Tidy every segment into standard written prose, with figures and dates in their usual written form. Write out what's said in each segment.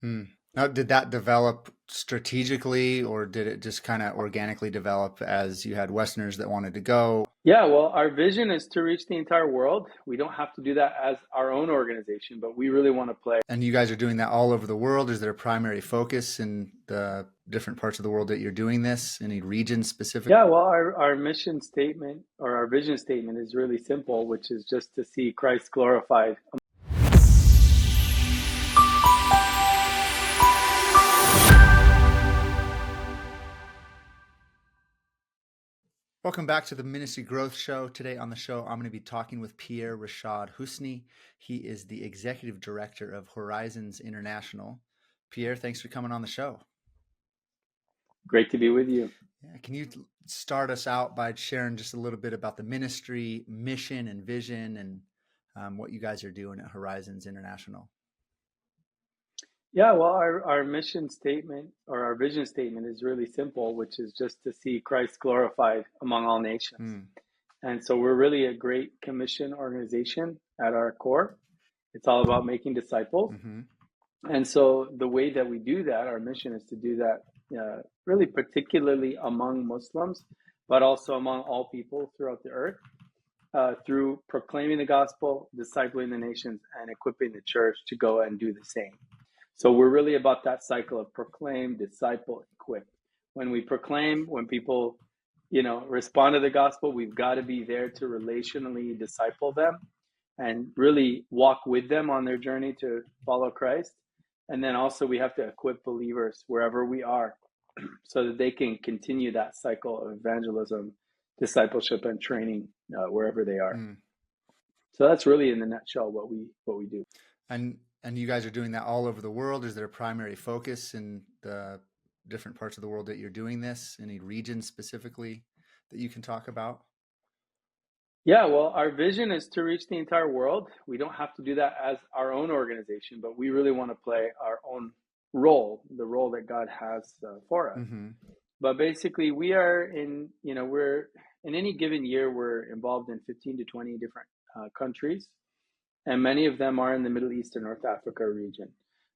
Hmm. Now, did that develop strategically, or did it just kind of organically develop as you had Westerners that wanted to go? Yeah, well, our vision is to reach the entire world. We don't have to do that as our own organization, but we really want to play. And you guys are doing that all over the world. Is there a primary focus in the different parts of the world that you're doing this? Any region specific? Yeah, well, our mission statement or our vision statement is really simple, which is just to see Christ glorified. Welcome back to the Ministry Growth Show. Today on the show, I'm going to be talking with Pierre Rashad Houssney. He is the executive director of Horizons International. Pierre, thanks for coming on the show. Great to be with you. Yeah, can you start us out by sharing just a little bit about the ministry, mission, and vision, and what you guys are doing at Horizons International? Yeah, well, our mission statement or our vision statement is really simple, which is just to see Christ glorified among all nations. Mm. And so we're really a great commission organization at our core. It's all about making disciples. Mm-hmm. And so the way that we do that, our mission is to do that really particularly among Muslims, but also among all people throughout the earth through proclaiming the gospel, discipling the nations, and equipping the church to go and do the same. So we're really about that cycle of proclaim, disciple, equip. When we proclaim, when people, respond to the gospel, we've got to be there to relationally disciple them and really walk with them on their journey to follow Christ. And then also we have to equip believers wherever we are so that they can continue that cycle of evangelism, discipleship, and training wherever they are. Mm. So that's really in a nutshell what we do. And you guys are doing that all over the world. Is there a primary focus in the different parts of the world that you're doing this? Any regions specifically that you can talk about? Yeah, well, our vision is to reach the entire world. We don't have to do that as our own organization, but we really want to play our own role, the role that God has for us. Mm-hmm. But basically, we're in any given year, we're involved in 15 to 20 different countries, and many of them are in the Middle East and North Africa region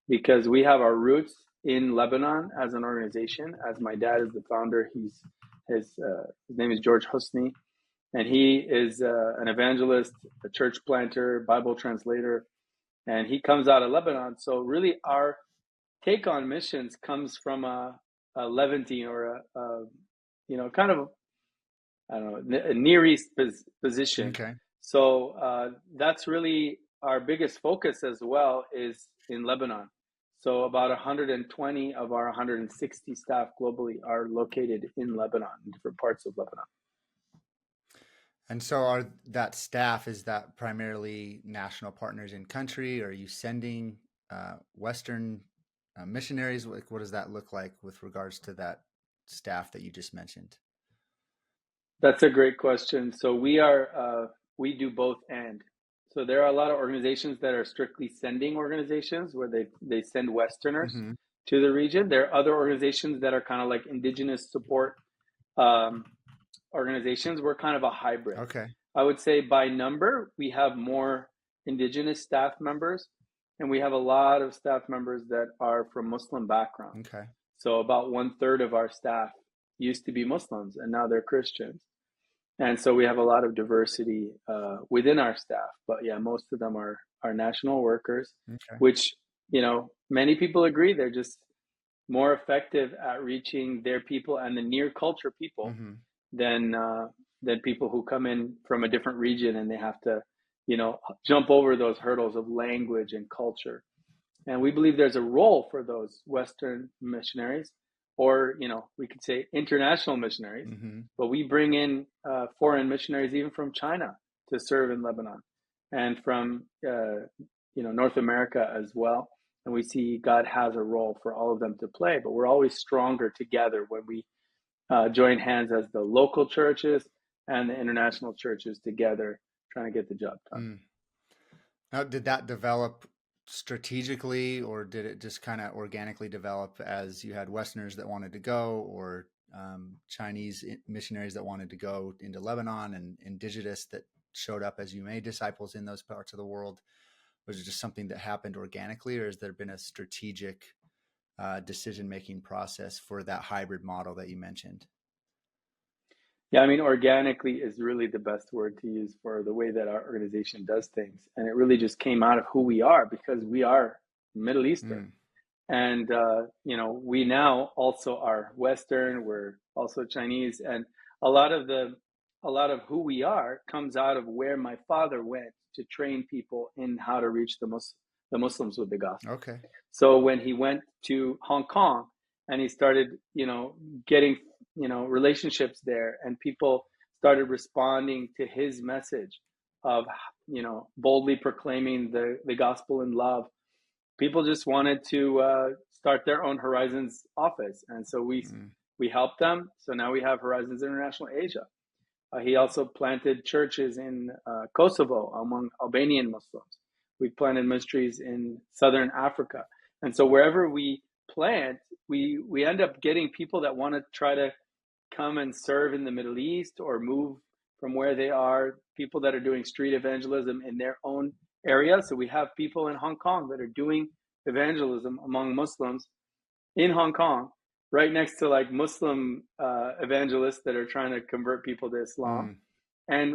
because we have our roots in Lebanon as an organization. As my dad is the founder, his name is George Houssney, and he is an evangelist, a church planter, Bible translator, and he comes out of Lebanon. So really, our take on missions comes from a Levantine or kind of, I don't know, a Near East position. Okay. So that's really our biggest focus as well is in Lebanon. So about 120 of our 160 staff globally are located in Lebanon, in different parts of Lebanon. And so are that staff, is that primarily national partners in country? Or are you sending Western missionaries? What does that look like with regards to that staff that you just mentioned? That's a great question. So we do both and. So there are a lot of organizations that are strictly sending organizations where they send Westerners Mm-hmm. to the region. There are other organizations that are kind of like indigenous support um, organizations. We're kind of a hybrid. Okay. I would say by number, we have more indigenous staff members, and we have a lot of staff members that are from Muslim backgrounds. Okay. So about 1/3 of our staff used to be Muslims, and now they're Christians. And so we have a lot of diversity within our staff. But yeah, most of them are national workers, Okay. which, many people agree they're just more effective at reaching their people and the near culture people Mm-hmm. than people who come in from a different region and they have to, jump over those hurdles of language and culture. And we believe there's a role for those Western missionaries, or, we could say international missionaries, Mm-hmm. but we bring in foreign missionaries even from China to serve in Lebanon and from, North America as well. And we see God has a role for all of them to play, but we're always stronger together when we join hands as the local churches and the international churches together trying to get the job done. Mm. Now, did that develop strategically, or did it just kind of organically develop as you had Westerners that wanted to go, or Chinese missionaries that wanted to go into Lebanon, and indigenous that showed up as you made disciples in those parts of the world? was it just something that happened organically, or has there been a strategic decision-making process for that hybrid model that you mentioned? Yeah, I mean, organically is really the best word to use for the way that our organization does things. And it really just came out of who we are because we are Middle Eastern. Mm, And, we now also are Western, we're also Chinese. And a lot of the, a lot of who we are comes out of where my father went to train people in how to reach the Muslims with the gospel. okay. So when he went to Hong Kong and he started, getting, relationships there, and people started responding to his message of, boldly proclaiming the gospel in love, people just wanted to start their own Horizons office. And so Mm, we helped them. So now we have Horizons International Asia. He also planted churches in Kosovo among Albanian Muslims. We've planted ministries in Southern Africa. And so wherever we plant, we end up getting people that want to try to come and serve in the Middle East or move from where they are, people that are doing street evangelism in their own area. So we have people in Hong Kong that are doing evangelism among Muslims in Hong Kong, right next to like Muslim evangelists that are trying to convert people to Islam. mm. And,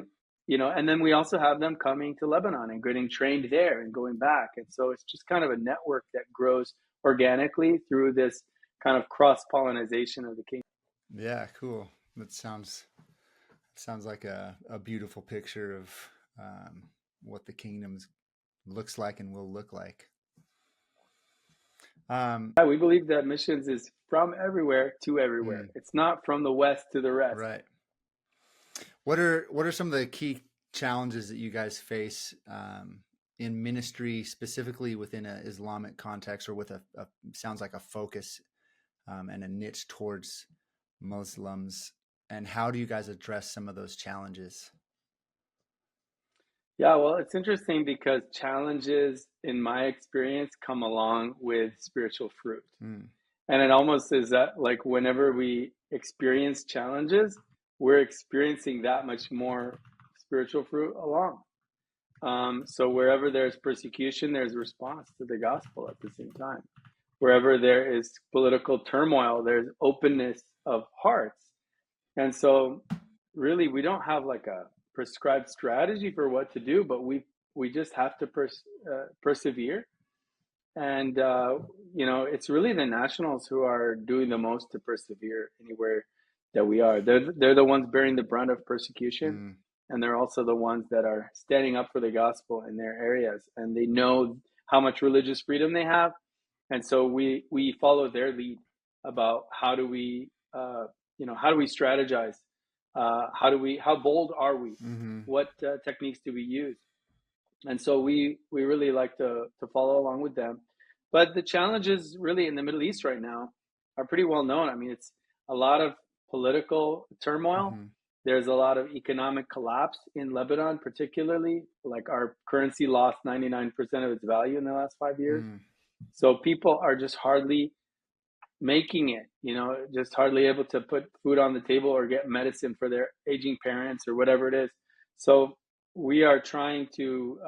and then we also have them coming to Lebanon and getting trained there and going back. And so it's just kind of a network that grows organically through this kind of cross pollination of the kingdom. Yeah, cool. That sounds like a beautiful picture of what the kingdom looks like and will look like. Yeah, we believe that missions is from everywhere to everywhere. Mm, It's not from the West to the rest. right. What are some of the key challenges that you guys face in ministry, specifically within an Islamic context, or with a sounds like a focus and a niche towards Muslims? And how do you guys address some of those challenges? Yeah, well, it's interesting because challenges, in my experience, come along with spiritual fruit. Mm, And it almost is that like whenever we experience challenges, we're experiencing that much more spiritual fruit along. So wherever there's persecution, there's response to the gospel at the same time. Wherever there is political turmoil, there's openness of hearts. And so really we don't have like a prescribed strategy for what to do, but we just have to persevere. And it's really the nationals who are doing the most to persevere anywhere that we are. They're the ones bearing the brunt of persecution, mm, and they're also the ones that are standing up for the gospel in their areas, and they know how much religious freedom they have, and so we follow their lead about how do we strategize, how bold are we, mm-hmm. what techniques do we use, and so we really like to follow along with them. But the challenges really in the Middle East right now are pretty well known. I mean, it's a lot of political turmoil. Mm-hmm. There's a lot of economic collapse in Lebanon, particularly. Like our currency lost 99% of its value in the last 5 years. Mm, So people are just hardly making it, just hardly able to put food on the table or get medicine for their aging parents or whatever it is. So we are trying to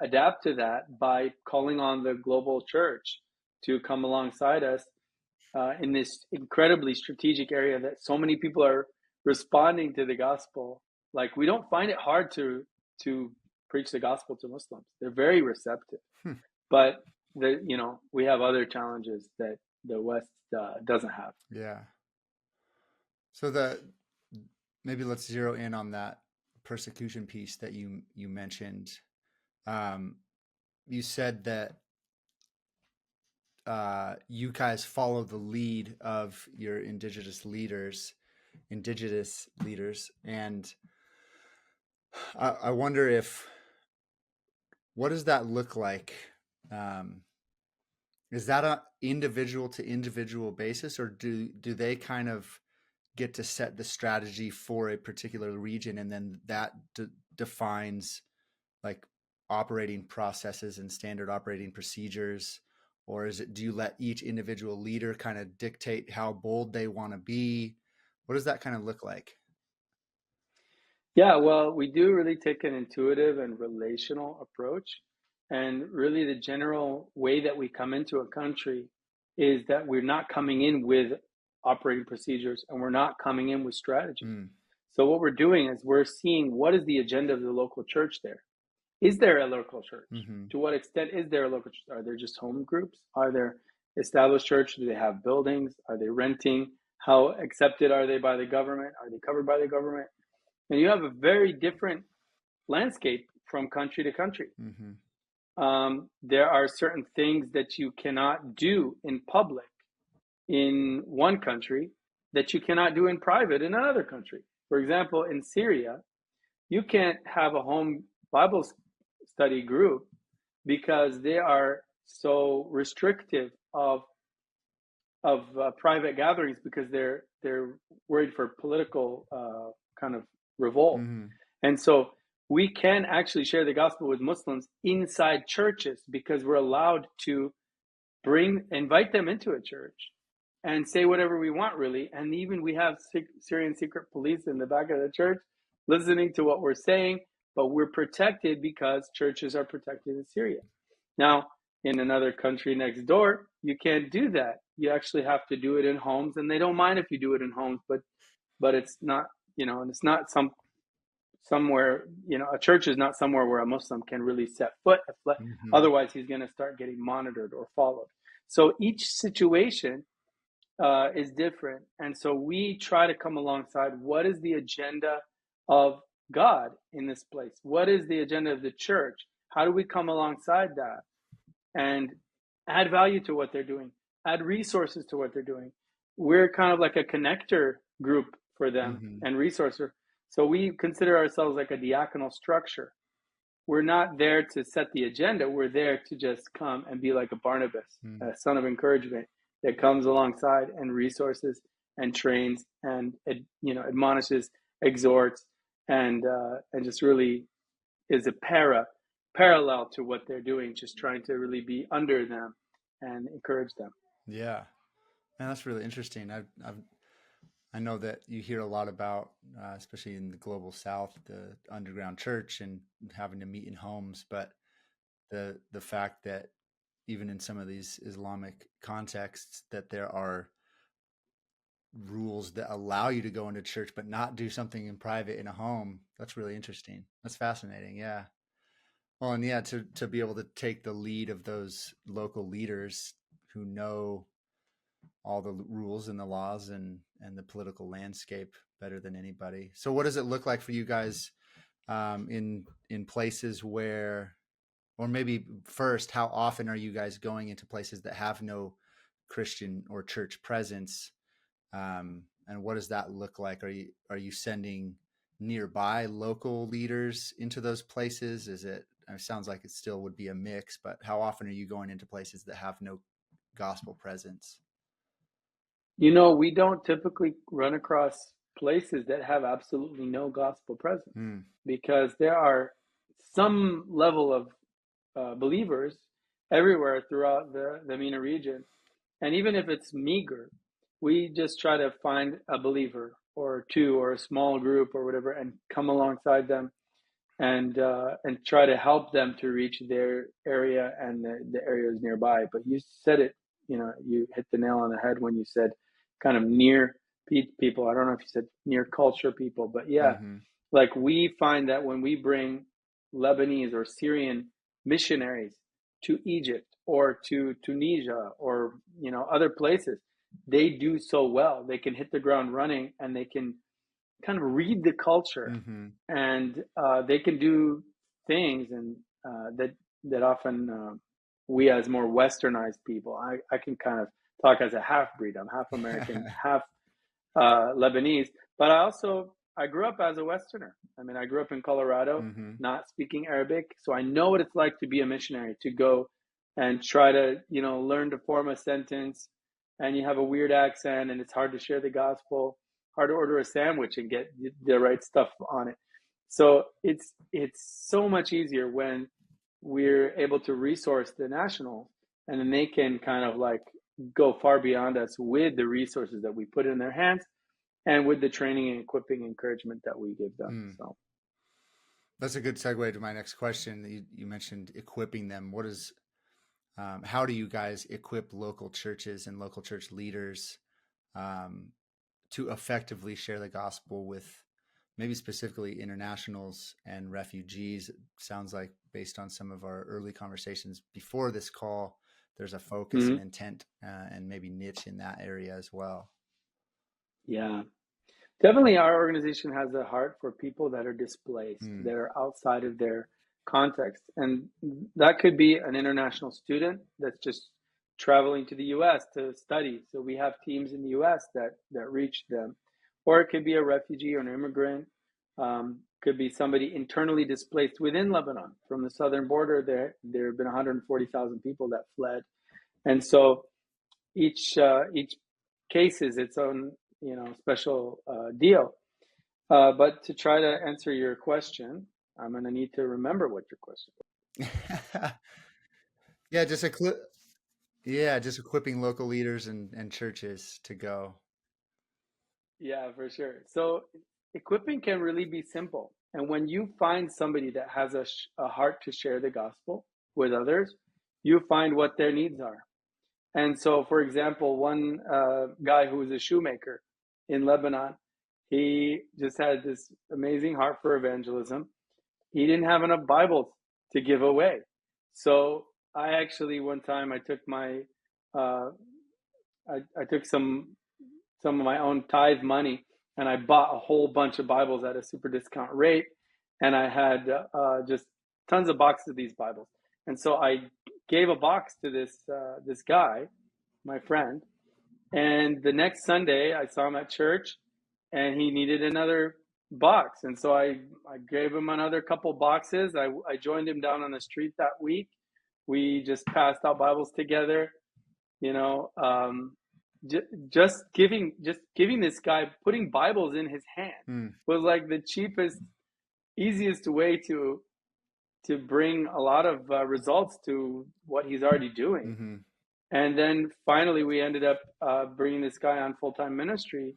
adapt to that by calling on the global church to come alongside us in this incredibly strategic area that so many people are responding to the gospel. Like we don't find it hard to preach the gospel to Muslims. They're very receptive, hmm. but we have other challenges that the West doesn't have. Yeah. So maybe let's zero in on that persecution piece that you mentioned. Um, you said that you guys follow the lead of your indigenous leaders, and I wonder if what does that look like? Um, is that a individual to individual basis, or do they kind of get to set the strategy for a particular region, and then that defines like operating processes and standard operating procedures? Or do you let each individual leader kind of dictate how bold they want to be? What does that kind of look like? Yeah, well, we do really take an intuitive and relational approach. And really, the general way that we come into a country is that we're not coming in with operating procedures and we're not coming in with strategy. Mm. So, what we're doing is we're seeing what is the agenda of the local church there. Is there a local church? Mm-hmm. To what extent is there a local church? Are there just home groups? Are there established church? Do they have buildings? Are they renting? How accepted are they by the government? Are they covered by the government? And you have a very different landscape from country to country. Mm-hmm. There are certain things that you cannot do in public in one country that you cannot do in private in another country. For example, in Syria, you can't have a home Bible study group because they are so restrictive of private gatherings because they're worried for political kind of revolt. Mm-hmm. And so we can actually share the gospel with Muslims inside churches because we're allowed to invite them into a church and say whatever we want, really. And even we have Syrian secret police in the back of the church listening to what we're saying, but we're protected because churches are protected in Syria. Now, in another country next door, you can't do that. You actually have to do it in homes, and they don't mind if you do it in homes, but it's not, and it's not somewhere, a church is not somewhere where a Muslim can really set foot. Mm-hmm. Otherwise, he's going to start getting monitored or followed. So each situation is different. And so we try to come alongside what is the agenda of God in this place? What is the agenda of the church? How do we come alongside that and add value to what they're doing, add resources to what they're doing? We're kind of like a connector group for them Mm-hmm. and resourcer. So we consider ourselves like a diaconal structure. We're not there to set the agenda. We're there to just come and be like a Barnabas, a son of encouragement that comes alongside and resources and trains and admonishes, exhorts, and just really is a parallel to what they're doing, just trying to really be under them and encourage them. Yeah, man, that's really interesting. I know that you hear a lot about, especially in the global South, the underground church and having to meet in homes. But the fact that even in some of these Islamic contexts, that there are rules that allow you to go into church but not do something in private in a home. That's really interesting. That's fascinating. Yeah. Well, and yeah, to be able to take the lead of those local leaders who know all the rules and the laws and the political landscape better than anybody. So what does it look like for you guys in places where, or maybe first, how often are you guys going into places that have no Christian or church presence? And what does that look like? Are you sending nearby local leaders into those places? It sounds like it still would be a mix, but how often are you going into places that have no gospel presence? We don't typically run across places that have absolutely no gospel presence because there are some level of believers everywhere throughout the MENA region. And even if it's meager, we just try to find a believer or two or a small group or whatever and come alongside them and try to help them to reach their area and the areas nearby. But you said it, you hit the nail on the head when you said kind of near people. I don't know if you said near culture people, but yeah, like we find that when we bring Lebanese or Syrian missionaries to Egypt or to Tunisia or other places, they do so well. They can hit the ground running and they can kind of read the culture and they can do things and that often we as more westernized people, I can kind of talk as a half-breed. I'm half American, half Lebanese, but I grew up as a Westerner. I mean, I grew up in Colorado, not speaking Arabic, so I know what it's like to be a missionary, to go and try to, learn to form a sentence, and you have a weird accent, and it's hard to share the gospel, hard to order a sandwich and get the right stuff on it. So it's so much easier when we're able to resource the nationals, and then they can kind of like go far beyond us with the resources that we put in their hands and with the training and equipping encouragement that we give them. So That's a good segue to my next question. You mentioned equipping them. How do you guys equip local churches and local church leaders um, to effectively share the gospel with maybe specifically internationals and refugees? It sounds like, based on some of our early conversations before this call, there's a focus and Hmm. intent and maybe niche in that area as well. Yeah. Definitely, our organization has a heart for people that are displaced, Mm. that are outside of their context. And that could be an international student that's just traveling to the US to study. So we have teams in the US that reach them. Or it could be a refugee or an immigrant. Could be somebody internally displaced within Lebanon. From the southern border, there have been 140,000 people that fled. And so each case is its own, special deal. But to try to answer your question, I'm going to need to remember what your question was. Yeah, just equipping local leaders and churches to go. Yeah, for sure. So equipping can really be simple. And when you find somebody that has a heart to share the gospel with others, you find what their needs are. And so, for example, one guy who was a shoemaker in Lebanon, he just had this amazing heart for evangelism. He didn't have enough Bibles to give away. So I actually one time I took my uh, I took some of my own tithe money and I bought a whole bunch of Bibles at a super discount rate, and I had just tons of boxes of these Bibles. And so I gave a box to this guy, my friend, and the next Sunday I saw him at church, and he needed another box, and so I gave him another couple boxes. I joined him down on the street that week. We just passed out Bibles together, you know. Just giving this guy, putting Bibles in his hand Mm. was like the cheapest, easiest way to bring a lot of results to what he's already doing. Hmm. And then finally we ended up bringing this guy on full-time ministry,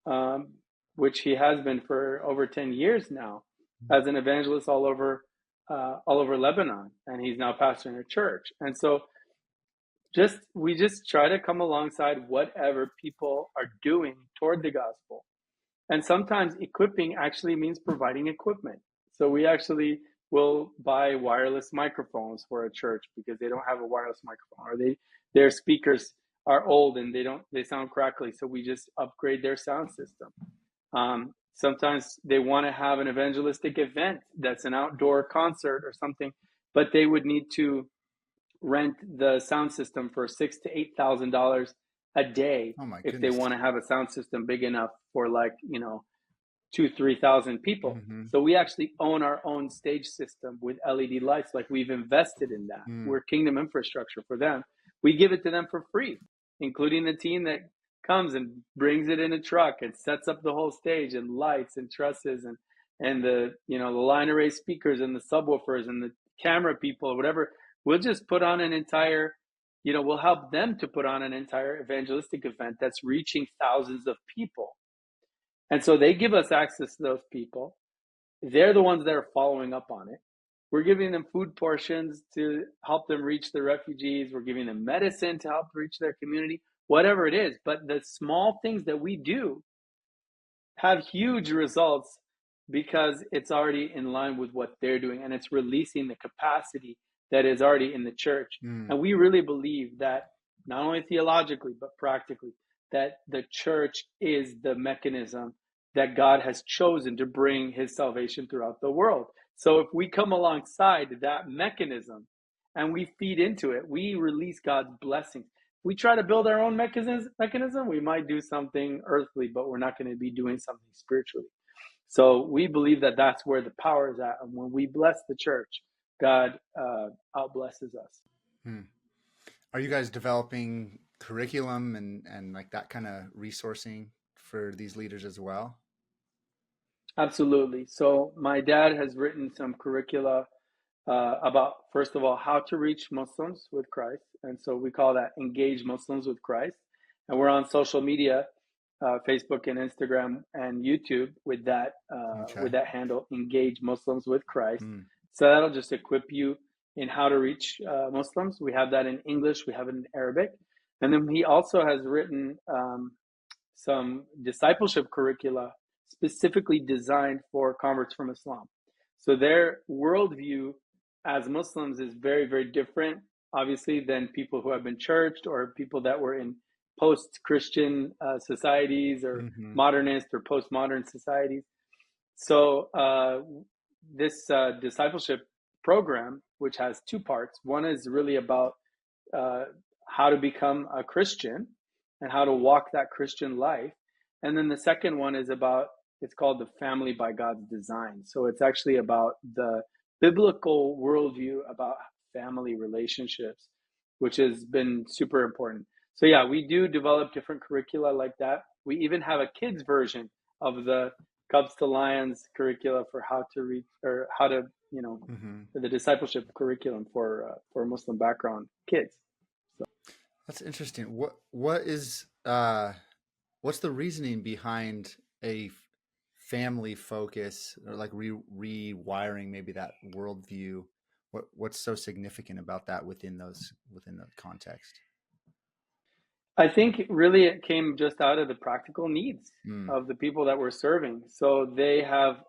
um, which he has been for over 10 years now, as an evangelist all over Lebanon, and he's now pastoring a church. And so we just try to come alongside whatever people are doing toward the gospel. And sometimes equipping actually means providing equipment. So we actually will buy wireless microphones for a church because they don't have a wireless microphone, or their speakers are old and they sound crackly. So we just upgrade their sound system. Sometimes they want to have an evangelistic event that's an outdoor concert or something, but they would need to rent the sound system for $6,000 to $8,000 a day Oh my if they goodness. want to have a sound system big enough for, like, 2,000 to 3,000 people. Hmm. So we actually own our own stage system with LED lights. Like, we've invested in that. Mm. We're kingdom infrastructure for them. We give it to them for free, including the team that comes and brings it in a truck and sets up the whole stage and lights and trusses and the line array speakers and the subwoofers and the camera people, whatever. We'll just put on an entire, we'll help them to put on an entire evangelistic event that's reaching thousands of people. And so they give us access to those people. They're the ones that are following up on it. We're giving them food portions to help them reach the refugees. We're giving them medicine to help reach their community, whatever it is. But the small things that we do have huge results because it's already in line with what they're doing, and it's releasing the capacity that is already in the church. Mm. And we really believe that, not only theologically but practically, that the church is the mechanism that God has chosen to bring his salvation throughout the world. So if we come alongside that mechanism and we feed into it, we release God's blessings. We try to build our own mechanism, we might do something earthly, but we're not going to be doing something spiritually. So we believe that that's where the power is at. And when we bless the church, God outblesses us. Mm. Are you guys developing curriculum and like that kind of resourcing for these leaders as well? Absolutely. So my dad has written some curricula about, first of all, how to reach Muslims with Christ. And so we call that Engage Muslims with Christ. And we're on social media Facebook and Instagram and YouTube Okay. with that handle, Engage Muslims with Christ. Mm. So that'll just equip you in how to reach Muslims. We have that in English, we have it in Arabic, and then he also has written some discipleship curricula specifically designed for converts from Islam. So their worldview as Muslims is very, very different, obviously, than people who have been churched or people that were in post-Christian societies or Hmm. modernist or postmodern societies. So this discipleship program, which has two parts, one is really about uh, how to become a Christian and how to walk that Christian life. And then the second one is about, it's called the family by God's design. So it's actually about the biblical worldview about family relationships, which has been super important. So yeah, we do develop different curricula like that. We even have a kids version of the Cubs to Lions curricula for how to read or how to, Hmm. the discipleship curriculum for Muslim background kids. So That's interesting. What's the reasoning behind a family focus, or like rewiring maybe that worldview? What's so significant about that within the context? I think really it came just out of the practical needs Mm. of the people that we're serving. So they have,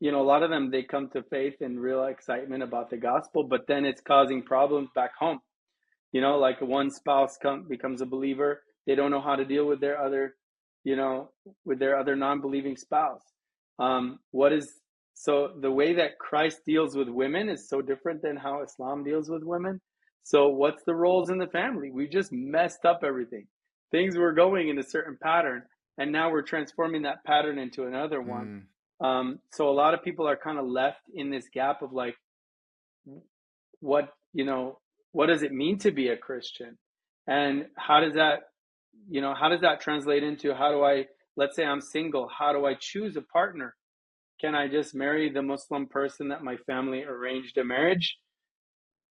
a lot of them, they come to faith in real excitement about the gospel, but then it's causing problems back home. Like one spouse becomes a believer, they don't know how to deal with their other, you know, with their other non-believing spouse. What is so the way that Christ deals with women is so different than how Islam deals with women. So what's the roles in the family? We just messed up everything. Things were going in a certain pattern, and now we're transforming that pattern into another one. Mm. So a lot of people are kind of left in this gap of like, what what does it mean to be a Christian, and how does that translate into, how do I, let's say I'm single, how do I choose a partner? Can I just marry the Muslim person that my family arranged a marriage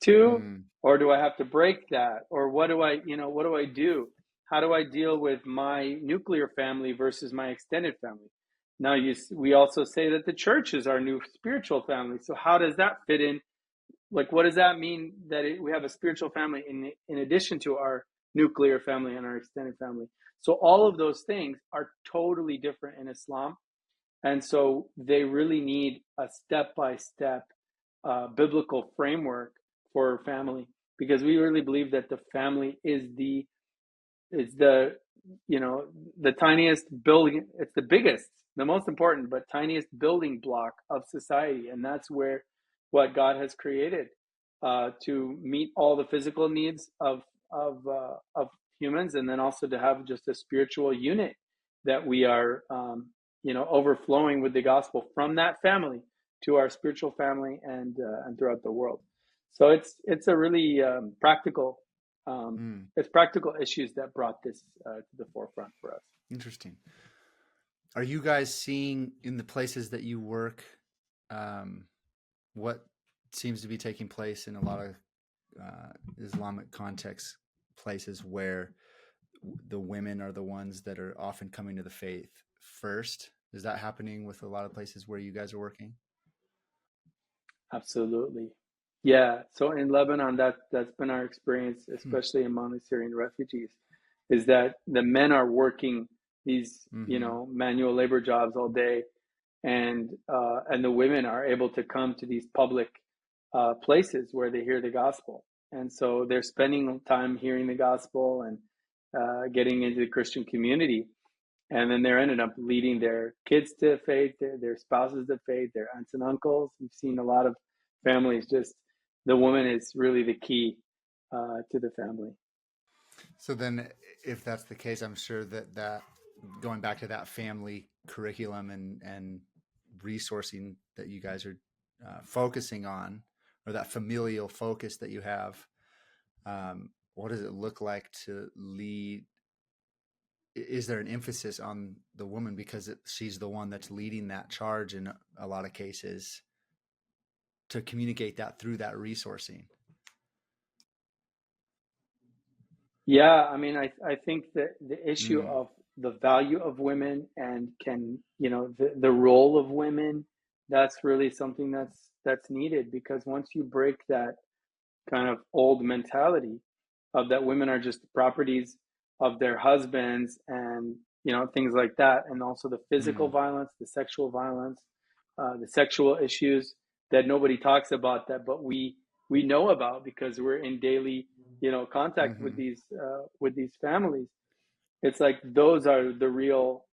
to, Mm. or do I have to break that, or what do I do? How do I deal with my nuclear family versus my extended family? Now we also say that the church is our new spiritual family, so how does that fit in? Like, what does that mean that we have a spiritual family in addition to our nuclear family and our extended family? So all of those things are totally different in Islam, and so they really need a step-by-step biblical framework for family, because we really believe that the family is the you know the tiniest building, it's the biggest, the most important, but tiniest building block of society, and that's where what God has created to meet all the physical needs of humans, and then also to have just a spiritual unit that we are overflowing with the gospel from that family to our spiritual family and throughout the world. So it's a really practical Mm. it's practical issues that brought this to the forefront for us. Interesting. Are you guys seeing in the places that you work, um, what seems to be taking place in a lot of Islamic context places where the women are the ones that are often coming to the faith first? Is that happening with a lot of places where you guys are working? Absolutely. Yeah. So in Lebanon, that's been our experience, Hmm. especially among the Syrian refugees, is that the men are working these, Mm-hmm. manual labor jobs all day, and the women are able to come to these public places where they hear the gospel, and so they're spending time hearing the gospel and getting into the Christian community, and then they're ended up leading their kids to faith, their spouses to faith, their aunts and uncles. We've seen a lot of families just, the woman is really the key to the family. So then, if that's the case, I'm sure that going back to that family curriculum and resourcing that you guys are focusing on, or that familial focus that you have, what does it look like to lead? Is there an emphasis on the woman because she's the one that's leading that charge in a lot of cases to communicate that through that resourcing? Yeah, I mean, I think that the issue Mm. of the value of women and can, the role of women, that's really something that's needed, because once you break that kind of old mentality of that women are just properties of their husbands, and things like that, and also the physical Mm, violence, the sexual violence, the sexual issues that nobody talks about, that but we know about because we're in daily contact mm-hmm. with these families. It's like those are the real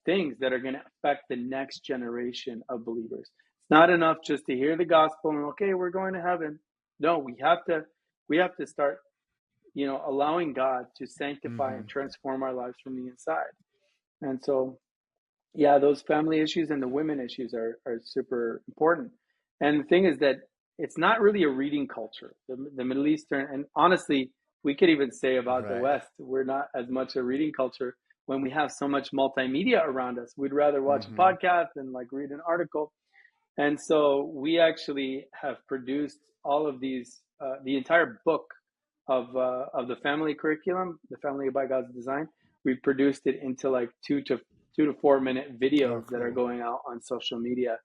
things that are going to affect the next generation of believers. It's not enough just to hear the gospel and okay, we're going to heaven. No, we have to start, allowing God to sanctify Mm-hmm. and transform our lives from the inside. And so, yeah, those family issues and the women issues are super important. And the thing is that it's not really a reading culture. The Middle Eastern, and honestly, we could even say about the Right. West, we're not as much a reading culture when we have so much multimedia around us. We'd rather watch a Mm-hmm. podcast than like read an article. And so we actually have produced all of these, the entire book of the family curriculum, the family by God's design. We've produced it into like 2 to 4 minute Oh, videos that are cool. going out on social media,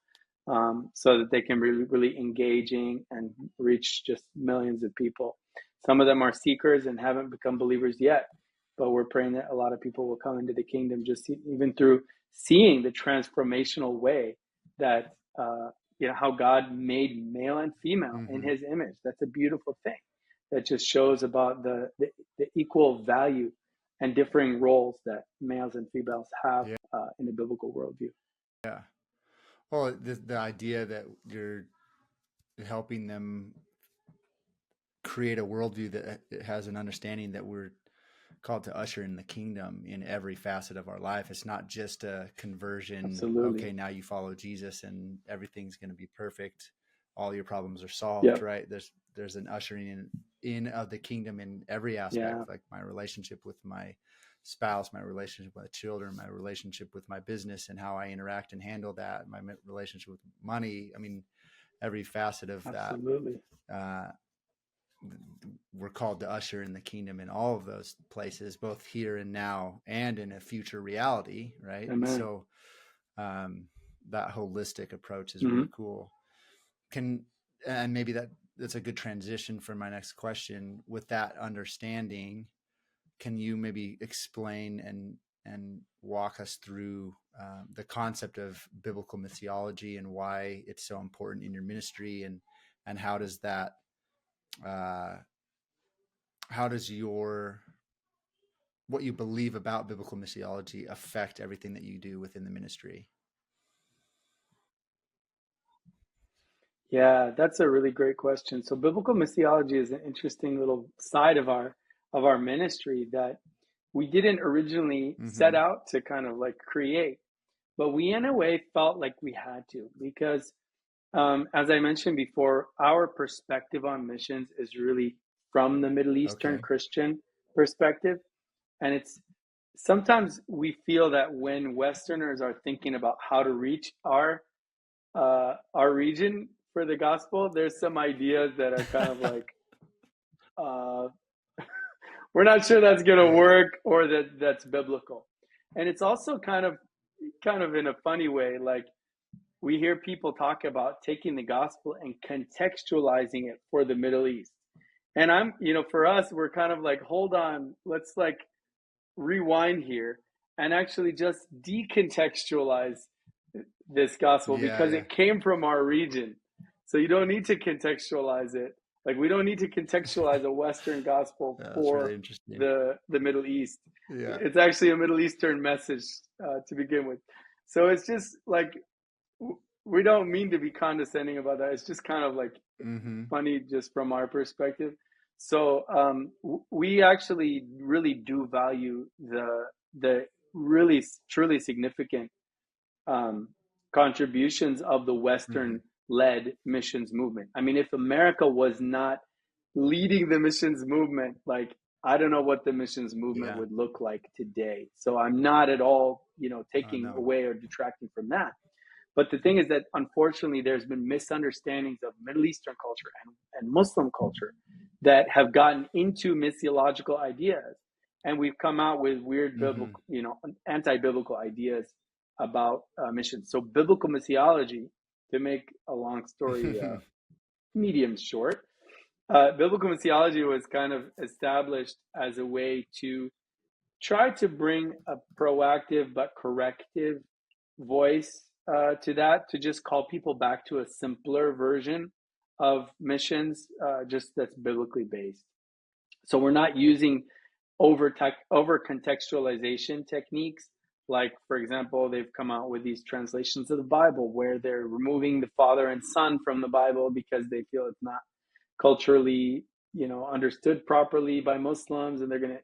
so that they can be really, really engaging and reach just millions of people. Some of them are seekers and haven't become believers yet, but we're praying that a lot of people will come into the kingdom just even through seeing the transformational way that how God made male and female in Mm-hmm. His image. That's a beautiful thing. That just shows about the equal value and differing roles that males and females have Yeah. in the biblical worldview. Yeah. Well, the idea that you're helping them create a worldview that has an understanding that we're called to usher in the kingdom in every facet of our life. It's not just a conversion. Absolutely. Okay, now you follow Jesus and everything's going to be perfect. All your problems are solved, Yep. right? There's an ushering in of the kingdom in every Yeah. aspect, like my relationship with my spouse, my relationship with my children, my relationship with my business and how I interact and handle that, my relationship with money. I mean, every facet of that. Absolutely. Uh, we're called to usher in the kingdom in all of those places, both here and now and in a future reality, right? And Amen. so that holistic approach is Mm-hmm. really cool. And maybe that's a good transition for my next question. With that understanding, can you maybe explain and walk us through the concept of biblical missiology and why it's so important in your ministry, and how does that uh, how does what you believe about biblical missiology affect everything that you do within the ministry? Yeah, that's a really great question. So biblical missiology is an interesting little side of our ministry that we didn't originally set Mm-hmm. out to kind of like create, but we in a way felt like we had to, because as I mentioned before, our perspective on missions is really from the Middle Eastern Okay. Christian perspective. And it's sometimes we feel that when Westerners are thinking about how to reach our region for the gospel, there's some ideas that are kind of like, uh, we're not sure that's going to Yeah. work or that that's biblical. And it's also kind of in a funny way, like we hear people talk about taking the gospel and contextualizing it for the Middle East. And for us, we're kind of like, hold on, let's like rewind here and actually just decontextualize this gospel Yeah. because Yeah. it came from our region. So you don't need to contextualize it. Like we don't need to contextualize a Western gospel That's for really interesting. the Middle East. Yeah. It's actually a Middle Eastern message to begin with. So it's just like we don't mean to be condescending about that. It's just kind of like Mm-hmm. funny just from our perspective. So we actually really do value the really truly significant um, contributions of the Mm-hmm. Western led missions movement. I mean, if America was not leading the missions movement, like I don't know what the missions movement Yeah. would look like today. So I'm not at all, Oh taking no. away or detracting from that. But the thing is that unfortunately, there's been misunderstandings of Middle Eastern culture and Muslim culture that have gotten into missiological ideas. and we've come out with weird Hmm. biblical, anti-biblical ideas about missions. So biblical missiology, to make a long story medium short, biblical missiology was kind of established as a way to try to bring a proactive but corrective voice to that, to just call people back to a simpler version of missions, just that's biblically based. So we're not using over contextualization techniques. Like, for example, they've come out with these translations of the Bible where they're removing the father and son from the Bible because they feel it's not culturally, understood properly by Muslims, and they're going to,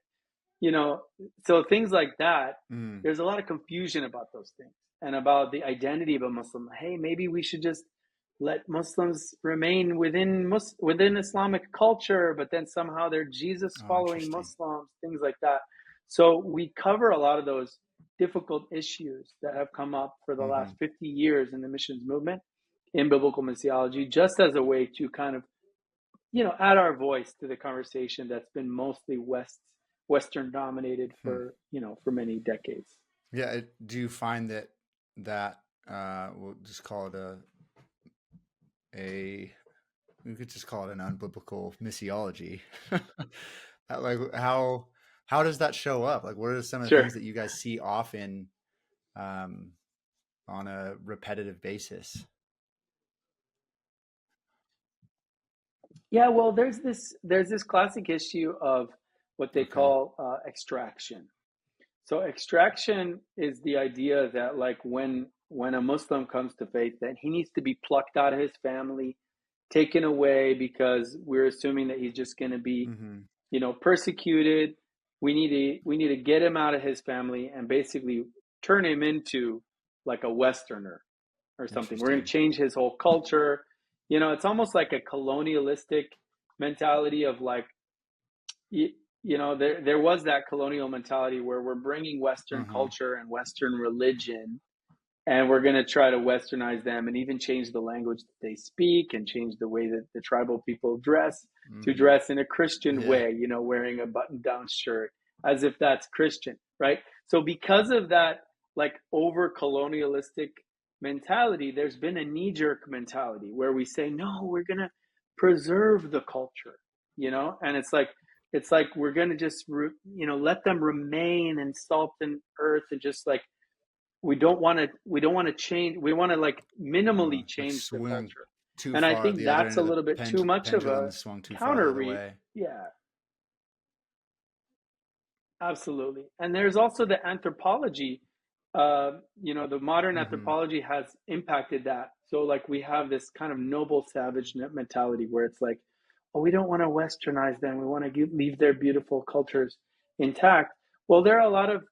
you know, so things like that. Mm. There's a lot of confusion about those things and about the identity of a Muslim. Hey, maybe we should just let Muslims remain within Islamic culture, but then somehow they're Jesus Oh, following interesting. Muslims, things like that. So we cover a lot of those difficult issues that have come up for the Hmm. last 50 years in the missions movement in biblical missiology, just as a way to kind of, add our voice to the conversation that's been mostly Western dominated Hmm. for many decades. Yeah. Do you find that we'll just call it a we could just call it an unbiblical missiology. Like how does that show up? Like, what are some of the Sure. things that you guys see often um, on a repetitive basis? Yeah, well, there's this classic issue of what they Okay. call extraction. So extraction is the idea that, like, when a Muslim comes to faith, that he needs to be plucked out of his family, taken away, because we're assuming that he's just going to be, Hmm. persecuted. We need to get him out of his family and basically turn him into like a Westerner or something. We're going to Interesting. change his whole culture. It's almost like a colonialistic mentality of, like, there was that colonial mentality where we're bringing Western Uh-huh. culture and Western religion, and we're going to try to Westernize them and even change the language that they speak and change the way that the tribal people dress, to Hmm. dress in a Christian Yeah. way, wearing a button down shirt as if that's Christian, right? So because of that, like, over colonialistic mentality, there's been a knee jerk mentality where we say, no, we're going to preserve the culture, and it's like we're going to just, let them remain in salt and earth, and just like, we don't want to change. We want to, like, minimally Like change the swing culture. too And I far at think the other that's end a of the little bit too much of pendulum a swung too far the counter other read. way. Yeah, absolutely. And there's also the anthropology. The modern Hmm. anthropology has impacted that. So, like, we have this kind of noble savage mentality where it's like, oh, we don't want to Westernize them. We want to leave their beautiful cultures intact. Well, there are a lot of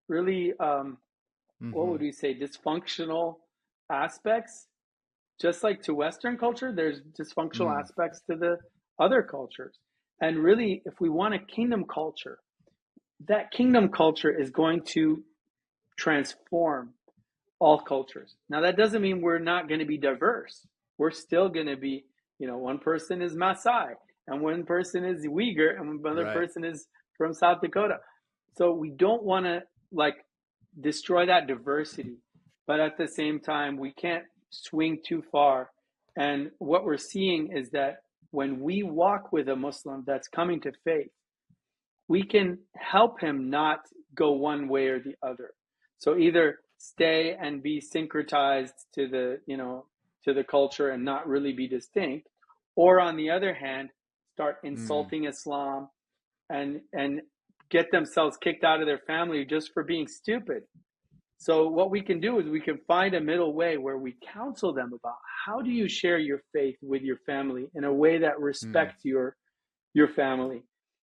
really, what Hmm. would we say, dysfunctional aspects. Just like to Western culture, there's dysfunctional Mm. aspects to the other cultures. And really, if we want a kingdom culture, that kingdom culture is going to transform all cultures. Now, that doesn't mean we're not going to be diverse. We're still going to be, one person is Maasai, and one person is Uyghur, and another Right. person is from South Dakota. So we don't want to, like, destroy that diversity, but at the same time, we can't swing too far. And what we're seeing is that when we walk with a Muslim that's coming to faith, we can help him not go one way or the other. So either stay and be syncretized to the culture and not really be distinct, or on the other hand, start Mm. insulting Islam and get themselves kicked out of their family just for being stupid. So what we can do is we can find a middle way where we counsel them about how do you share your faith with your family in a way that Mm. respects your family,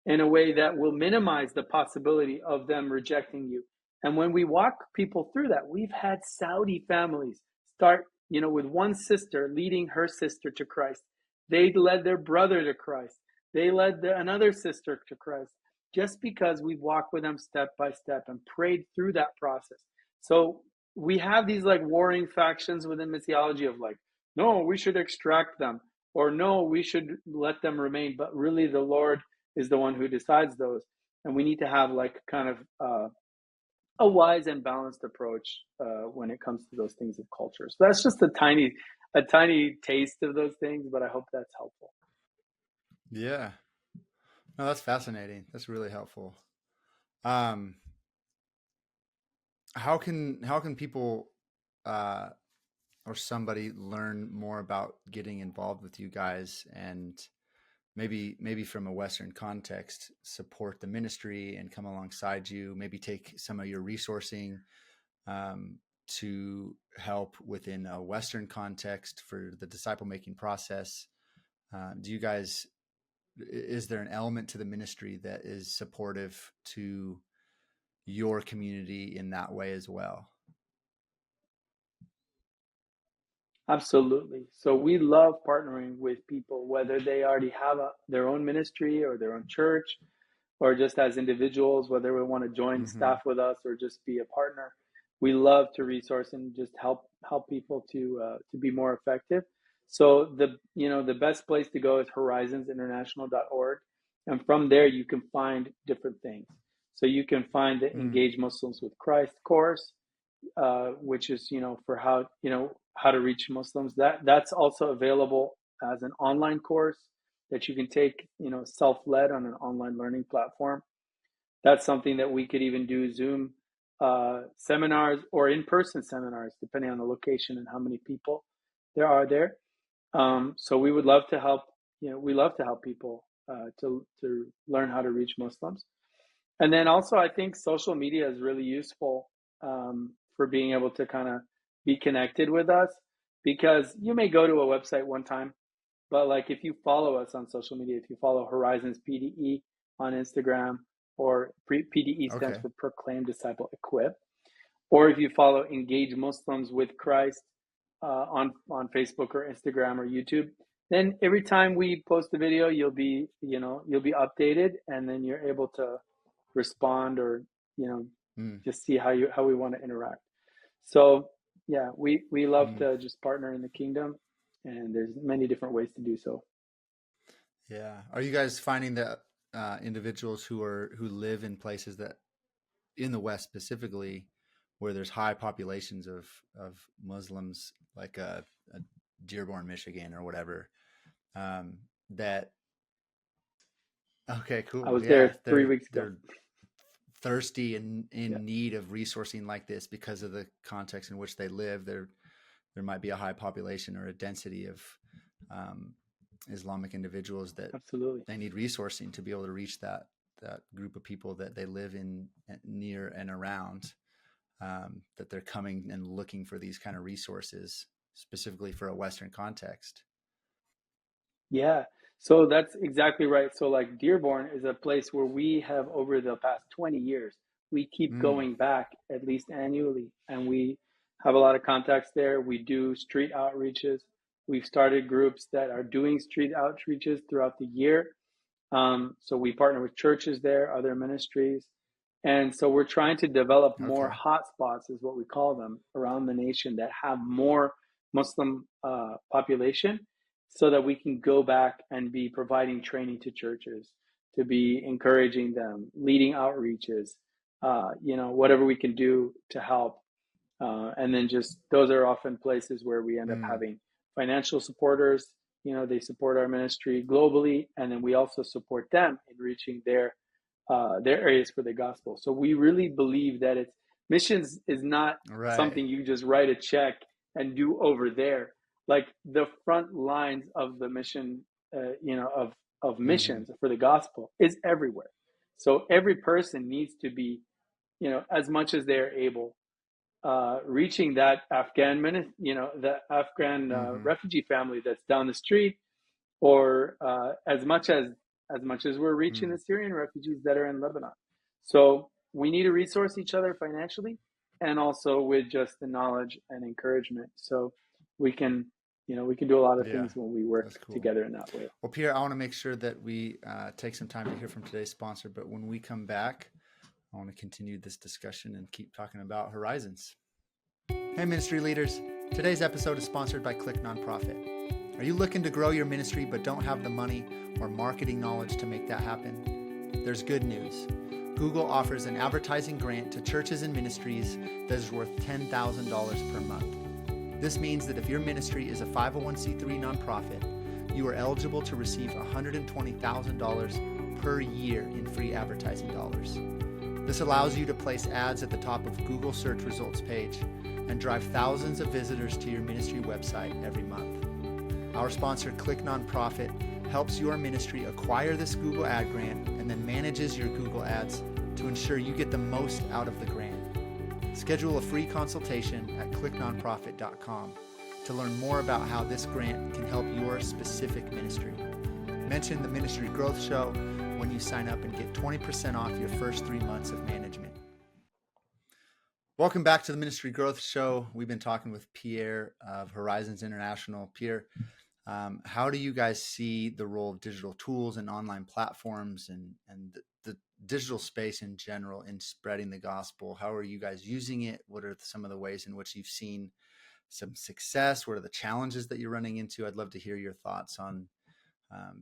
in a way that will minimize the possibility of them rejecting you. And when we walk people through that, we've had Saudi families start, with one sister leading her sister to Christ. They led their brother to Christ. They led another sister to Christ, just because we've walked with them step by step and prayed through that process. So we have these, like, warring factions within missiology of, like, no, we should extract them, or no, we should let them remain. But really, the Lord is the one who decides those. and we need to have like kind of a wise and balanced approach when it comes to those things of culture. So that's just a tiny taste of those things, but I hope that's helpful. Yeah. No, that's fascinating. That's really helpful. Um, how can people uh, or somebody learn more about getting involved with you guys and maybe from a Western context, support the ministry and come alongside you, maybe take some of your resourcing to help within a Western context for the disciple making process? Do you guys, is there an element to the ministry that is supportive to your community in that way as well? Absolutely. So we love partnering with people, whether they already have their own ministry or their own church, or just as individuals, whether we want to join Mm-hmm. staff with us or just be a partner. We love to resource and just help people to be more effective. So the best place to go is horizonsinternational.org, and from there you can find different things. So you can find the Mm. Engage Muslims with Christ course, which is for how to reach Muslims. That's also available as an online course that you can take, self-led on an online learning platform. That's something that we could even do Zoom seminars or in-person seminars, depending on the location and how many people there are there. So we would love to help. We love to help people to learn how to reach Muslims. And then also, I think social media is really useful for being able to kind of be connected with us, because you may go to a website one time, but like if you follow us on social media, if you follow Horizons PDE on Instagram, or PDE stands Okay. for Proclaim Disciple Equip, or if you follow Engage Muslims with Christ on Facebook or Instagram or YouTube, then every time we post a video, you'll be updated, and then you're able to respond, or you know Mm. just see how we want to interact. So yeah, we love Mm. to just partner in the kingdom, and there's many different ways to do so. Yeah. Are you guys finding that individuals who live in places that in the West specifically, where there's high populations of Muslims, like a Dearborn, Michigan, or whatever, that okay, I cool, was yeah, there 3 weeks ago. they're thirsty and Yeah, in need of resourcing like this because of the context in which they live. There might be a high population or a density of um, Islamic individuals that absolutely. they need resourcing to be able to reach that group of people that they live in near and around. That they're coming and looking for these kind of resources specifically for a Western context. Yeah, so that's exactly right. So like Dearborn is a place where we have, over the past 20 years, we keep Mm, going back at least annually, and we have a lot of contacts there. We do street outreaches. We've started groups that are doing street outreaches throughout the year. So we partner with churches there, other ministries. And so we're trying to develop more okay. hotspots, is what we call them, around the nation that have more Muslim population, so that we can go back and be providing training to churches, to be encouraging them, leading outreaches, whatever we can do to help. And then just those are often places where we end up Mm, having financial supporters. They support our ministry globally, and then we also support them in reaching their areas for the gospel. So we really believe that it's missions is not right. something you just write a check and do over there. Like the front lines of the mission, of Mm-hmm. missions for the gospel is everywhere. So every person needs to be, as much as they're able, reaching that the Afghan Mm-hmm. refugee family that's down the street, or as much as we're reaching Mm, the Syrian refugees that are in Lebanon. So we need to resource each other financially, and also with just the knowledge and encouragement. So we can, we can do a lot of yeah, things when we work that's cool. together in that way. Well, Pierre, I want to make sure that we take some time to hear from today's sponsor, but when we come back, I want to continue this discussion and keep talking about Horizons. Hey, ministry leaders. Today's episode is sponsored by Click Nonprofit. Are you looking to grow your ministry but don't have the money or marketing knowledge to make that happen? There's good news. Google offers an advertising grant to churches and ministries that is worth $10,000 per month. This means that if your ministry is a 501c3 nonprofit, you are eligible to receive $120,000 per year in free advertising dollars. This allows you to place ads at the top of Google search results page and drive thousands of visitors to your ministry website every month. Our sponsor, Click Nonprofit, helps your ministry acquire this Google ad grant and then manages your Google ads to ensure you get the most out of the grant. Schedule a free consultation at clicknonprofit.com to learn more about how this grant can help your specific ministry. Mention the Ministry Growth Show when you sign up and get 20% off your first 3 months of management. Welcome back to the Ministry Growth Show. We've been talking with Pierre of Horizons International. Pierre, how do you guys see the role of digital tools and online platforms and the digital space in general in spreading the gospel? How are you guys using it? What are some of the ways in which you've seen some success? What are the challenges that you're running into? I'd love to hear your thoughts on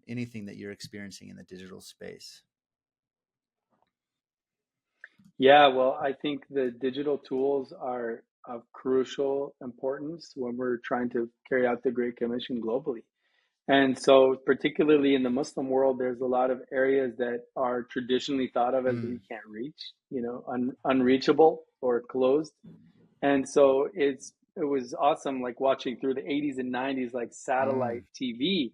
anything that you're experiencing in the digital space. Yeah, well, I think the digital tools are of crucial importance when we're trying to carry out the Great Commission globally. And so, particularly in the Muslim world, there's a lot of areas that are traditionally thought of as we can't reach, unreachable or closed. And so it was awesome, like watching through the 80s and 90s, like satellite TV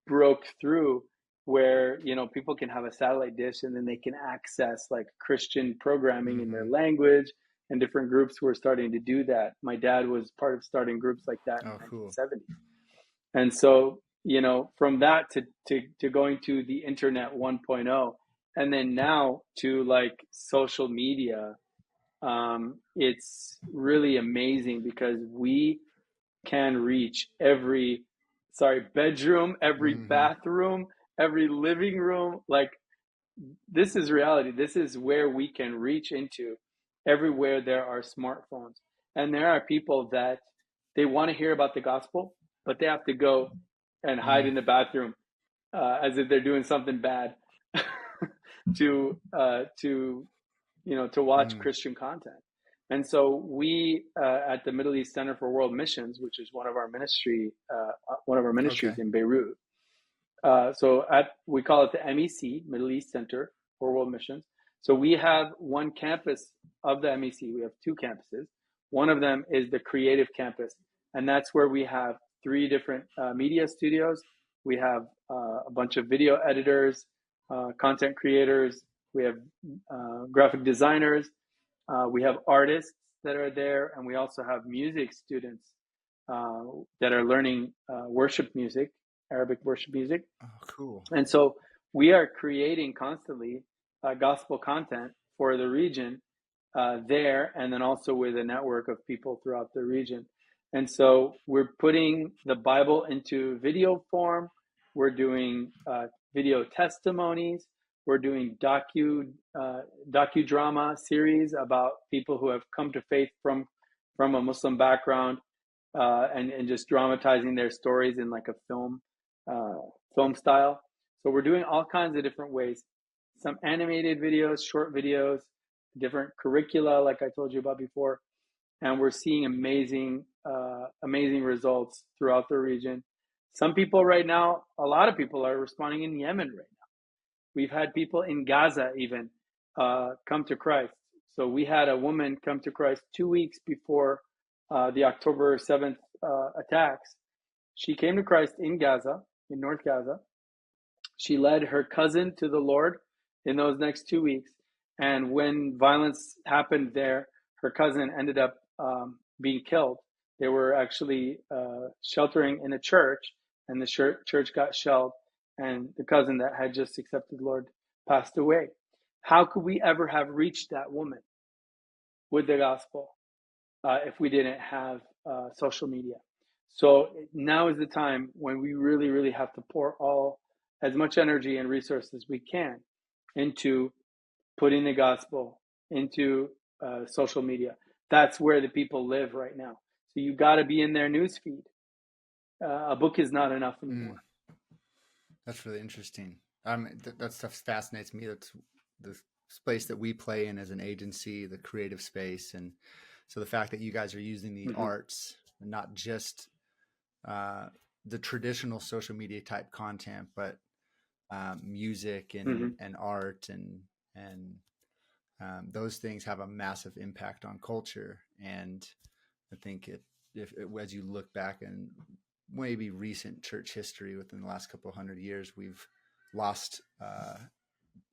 broke through where, people can have a satellite dish and then they can access like Christian programming in their language, and different groups were starting to do that. My dad was part of starting groups like that in the 1970s. And so, from that to going to the internet 1.0, and then now to like social media, it's really amazing because we can reach every bedroom, every bathroom, every living room. Like, this is reality. This is where we can reach into everywhere there are smartphones. And there are people that they want to hear about the gospel, but they have to go and hide in the bathroom as if they're doing something bad to watch Christian content. And so we at the Middle East Center for World Missions, which is one of our ministries in Beirut. We call it the MEC, Middle East Center for World Missions. So we have one campus of the MEC. We have two campuses. One of them is the creative campus, and that's where we have 3 different media studios. We have a bunch of video editors, content creators. We have graphic designers. We have artists that are there, and we also have music students that are learning worship music, Arabic worship music. Oh, cool. And so we are creating constantly gospel content for the region there, and then also with a network of people throughout the region. And so we're putting the Bible into video form. We're doing video testimonies. We're doing docudrama series about people who have come to faith from a Muslim background, and just dramatizing their stories in like a film style. So we're doing all kinds of different ways. Some animated videos, short videos, different curricula, like I told you about before. And we're seeing amazing results throughout the region. Some people right now, a lot of people are responding in Yemen right now. We've had people in Gaza even come to Christ. So we had a woman come to Christ 2 weeks before the October 7th attacks. She came to Christ in Gaza, in North Gaza. She led her cousin to the Lord in those next 2 weeks. And when violence happened there, her cousin ended up being killed. They were actually sheltering in a church, and the church got shelled, and the cousin that had just accepted the Lord passed away. How could we ever have reached that woman with the gospel if we didn't have social media? So now is the time when we really, really have to pour as much energy and resources we can into putting the gospel into social media. That's where the people live right now. So you got to be in their newsfeed. A book is not enough anymore. That's really interesting. That stuff fascinates me. That's the space that we play in as an agency, the creative space. And so the fact that you guys are using the Mm-hmm. arts, not just uh, the traditional social media type content, but music Mm-hmm. and art and those things have a massive impact on culture. And I think if as you look back and maybe recent church history within the last couple of 100 years, we've lost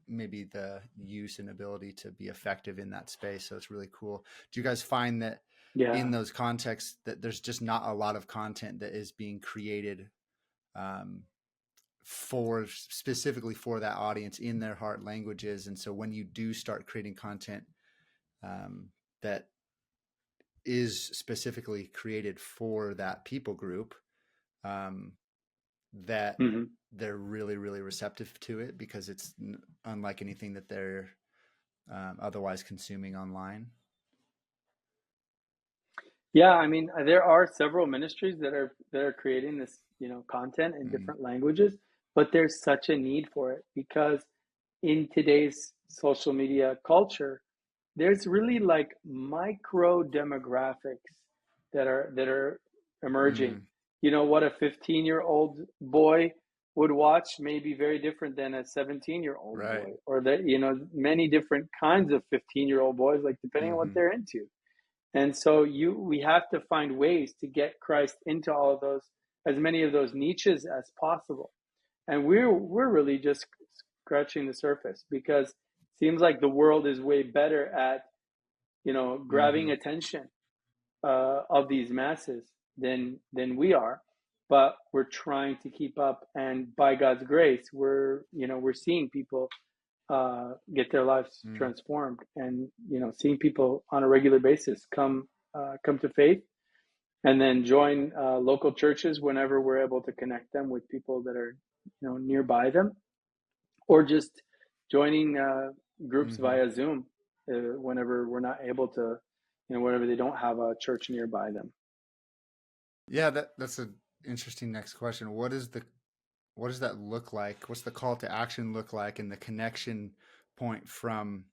maybe the use and ability to be effective in that space. So it's really cool. Do you guys find that in Yeah. those contexts that there's just not a lot of content that is being created um, for specifically for that audience in their heart languages? And so when you do start creating content that is specifically created for that people group, um, that Mm-hmm. they're really, really receptive to it because it's unlike anything that they're otherwise consuming online. Yeah, I mean, there are several ministries that are creating this, content in Mm, different languages, but there's such a need for it because in today's social media culture, there's really like micro demographics that are emerging. mm, What a 15-year-old boy would watch may be very different than a 17-year-old right. boy, or that, many different kinds of 15-year-old boys, like depending on what Mm-hmm. they're into. And so we have to find ways to get Christ into all of those, as many of those niches as possible. And we're really just scratching the surface because it seems like the world is way better at, Mm-hmm. grabbing attention of these masses than we are. But we're trying to keep up, and by God's grace, we're seeing people get their lives Mm. transformed, and seeing people on a regular basis come to faith, and then join local churches whenever we're able to connect them with people that are nearby them, or just joining groups Mm-hmm. via Zoom whenever we're not able to, whenever they don't have a church nearby them. Yeah, that's an interesting next question. What does that look like? What's the call to action look like, and the connection point from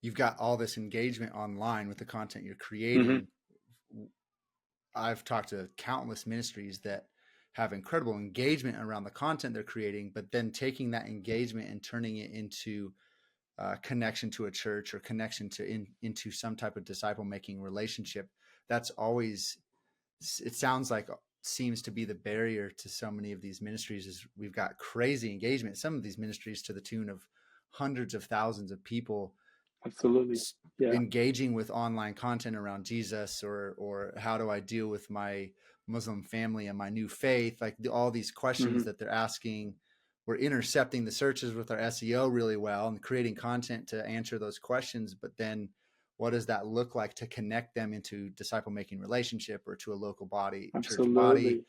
you've got all this engagement online with the content you're Mm-hmm. creating? I've talked to countless ministries that have incredible engagement around the content they're creating, but then taking that engagement and turning it into connection to a church or connection into some type of disciple making relationship. That's always, it sounds like, seems to be the barrier to so many of these ministries is we've got crazy engagement. Some of these ministries to the tune of hundreds of thousands of people Absolutely. Yeah. engaging with online content around Jesus, or how do I deal with my Muslim family and my new faith, like all these questions Mm-hmm. that they're asking. We're intercepting the searches with our SEO really well and creating content to answer those questions, but then what does that look like to connect them into disciple making relationship or to a local body, church body? Absolutely.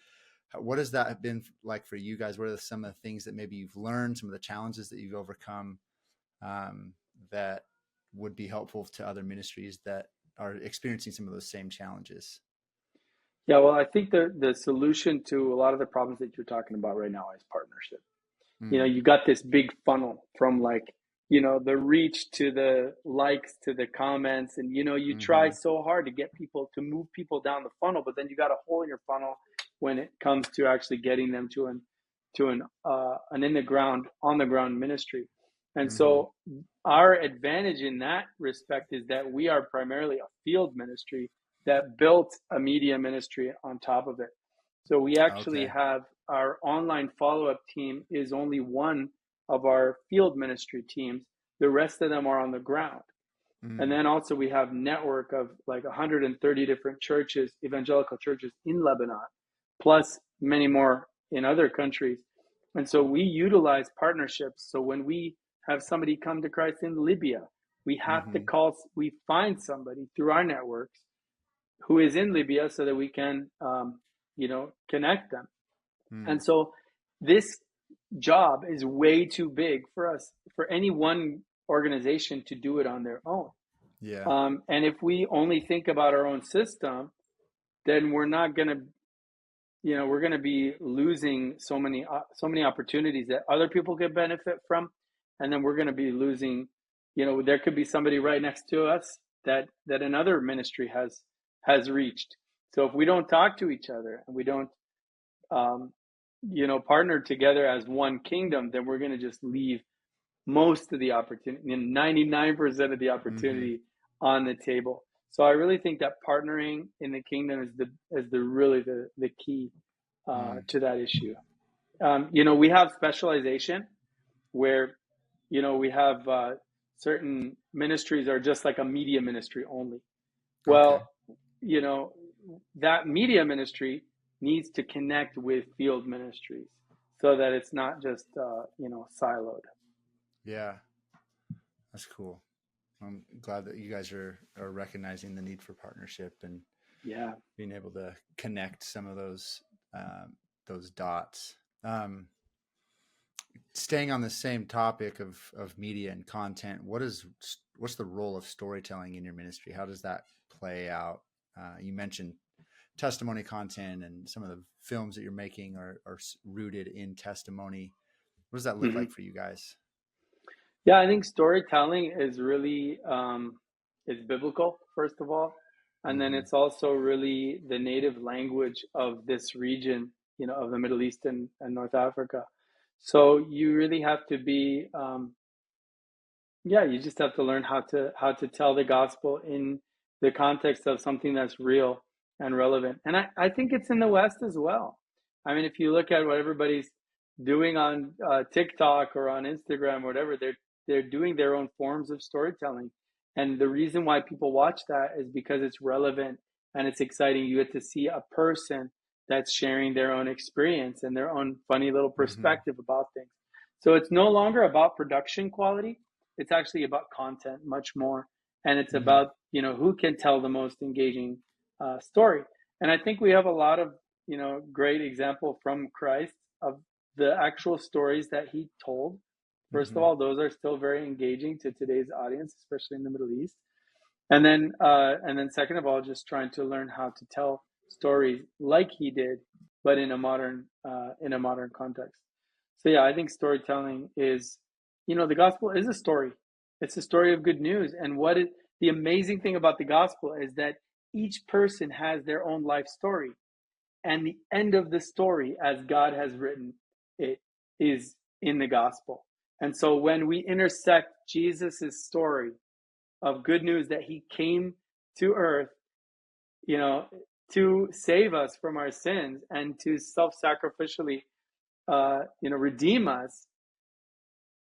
What has that been like for you guys? What are some of the things that maybe you've learned, some of the challenges that you've overcome, that would be helpful to other ministries that are experiencing some of those same challenges? Yeah. Well, I think the solution to a lot of the problems that you're talking about right now is partnership. Mm, You got this big funnel from like, the reach to the likes to the comments, and you try mm-hmm, so hard to get people to move people down the funnel, but then you got a hole in your funnel when it comes to actually getting them to an in the ground, on the ground ministry. And mm-hmm. so our advantage in that respect is that we are primarily a field ministry that built a media ministry on top of it. So we actually Okay. have our online follow-up team is only one of our field ministry teams. The rest of them are on the ground. And Mm, then also we have network of like 130 different churches, evangelical churches in Lebanon, plus many more in other countries. And so we utilize partnerships. So when we have somebody come to Christ in Libya, mm-hmm, we find somebody through our networks who is in Libya so that we can, connect them. mm, And so this job is way too big for us, for any one organization to do it on their own. yeah. And if we only think about our own system, then we're going to be losing so many opportunities that other people could benefit from. And then we're going to be losing there could be somebody right next to us that another ministry has reached. So if we don't talk to each other and we don't um, partner together as one kingdom, then we're going to just leave most of the opportunity, 99% of the Mm-hmm. opportunity on the table. So I really think that partnering in the kingdom is the really the key Mm. to that issue. We have specialization where we have certain ministries are just like a media ministry only. Okay. Well, you know that media ministry needs to connect with field ministries so that it's not just siloed. Yeah, that's cool. I'm glad that you guys are recognizing the need for partnership and Yeah. being able to connect some of those dots. Um, Staying on the same topic of media and content, what's the role of storytelling in your ministry? How does that play out? You mentioned testimony content, and some of the films that you're making are rooted in testimony. What does that look Hmm. like for you guys? Yeah, I think storytelling is really is biblical, first of all, and then Mm-hmm. it's also really the native language of this region, of the Middle East and North Africa. So you really have to be yeah, you just have to learn how to tell the gospel in the context of something that's real and relevant. And I think it's in the West as well. I mean, if you look at what everybody's doing on TikTok or on Instagram or whatever, they're doing their own forms of storytelling. And the reason why people watch that is because it's relevant and it's exciting. You get to see a person that's sharing their own experience and their own funny little Mm-hmm. perspective about things. So it's no longer about production quality, it's actually about content much more, and it's Mm-hmm. about who can tell the most engaging story. And I think we have a lot of great example from Christ of the actual stories that he told. First of Mm-hmm. all, those are still very engaging to today's audience, especially in the Middle East. And then second of all, just trying to learn how to tell stories like he did, but in a modern context. So yeah, I think storytelling is, the gospel is a story. It's a story of good news. And the amazing thing about the gospel is that each person has their own life story, and the end of the story, as God has written it, is in the gospel. And so when we intersect Jesus's story of good news that he came to earth, you know, to save us from our sins and to self-sacrificially, redeem us,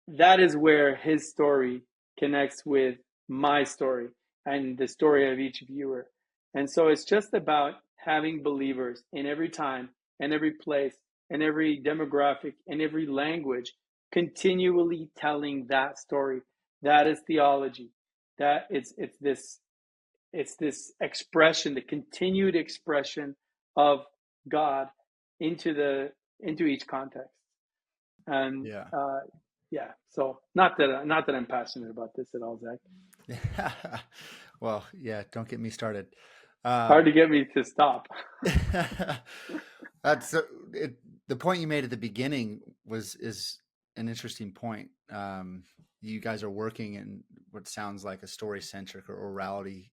that is where his story connects with my story and the story of each viewer. And so it's just about having believers in every time and every place and every demographic and every language continually telling that story. That is theology. That it's this expression, the continued expression of God into each context. And Yeah. yeah, so not that I'm passionate about this at all, Zach. Well, yeah. Don't get me started. Hard Um, to get me to stop. that's it, the point you made at the beginning was is an interesting point. You guys are working in what sounds like a story centric or orality